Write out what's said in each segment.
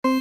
Hey,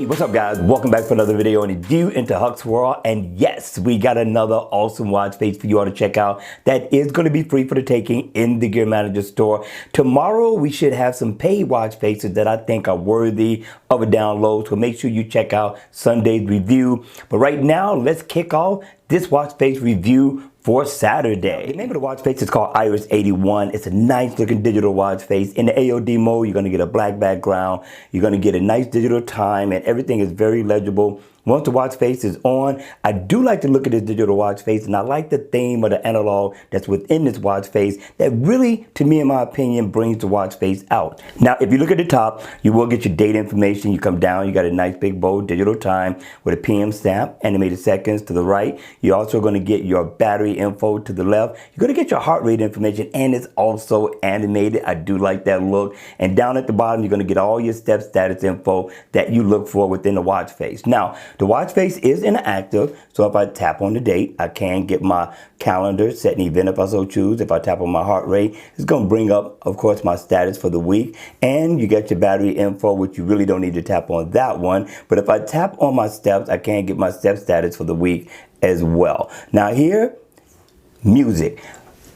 what's up guys? Welcome back for another video on the View into Huck's World. And yes, we got another awesome watch face for you all to check out that is going to be free for the taking in the Gear Manager store. Tomorrow we should have some paid watch faces that I think are worthy of a download. So make sure you check out Sunday's review. But right now, let's kick off this watch face review for Saturday. The name of the watch face is called Iris 81. It's a nice looking digital watch face. In the AOD mode, you're gonna get a black background. You're gonna get a nice digital time and everything is very legible. Once the watch face is on, I do like to look at this digital watch face, and I like the theme of the analog that's within this watch face that really, to me in my opinion, brings the watch face out. Now, if you look at the top, you will get your date information. You come down, you got a nice big bold digital time with a PM stamp, animated seconds to the right. You're also gonna get your battery info to the left. You're gonna get your heart rate information, and it's also animated. I do like that look. And down at the bottom, you're gonna get all your step status info that you look for within the watch face. Now, the watch face is inactive, so if I tap on the date, I can get my calendar, set an event if I so choose. If I tap on my heart rate, it's going to bring up, of course, my status for the week. And you get your battery info, which you really don't need to tap on that one. But if I tap on my steps, I can get my step status for the week as well. Now here, music.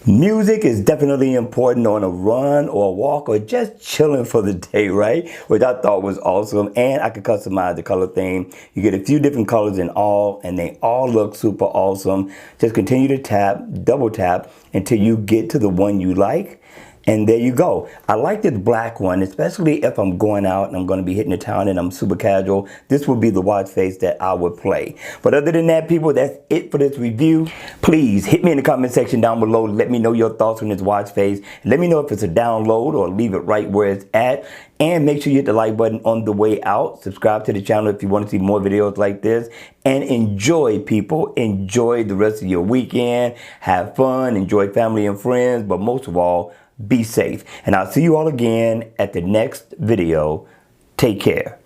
Music is definitely important on a run or a walk or just chilling for the day, right? Which I thought was awesome. And I could customize the color theme. You get a few different colors in all, and they all look super awesome. Just continue to tap, double tap until you get to the one you like. And there you go. I like this black one, especially if I'm going out and I'm going to be hitting the town and I'm super casual. This would be the watch face that I would play. But other than that, people, that's it for this review. Please hit me in the comment section down below. Let me know your thoughts on this watch face. Let me know if it's a download or leave it right where it's at. And make sure you hit the like button on the way out. Subscribe to the channel if you want to see more videos like this. And enjoy, people. Enjoy the rest of your weekend. Have fun. Enjoy family and friends. But most of all, be safe. And I'll see you all again at the next video. Take care.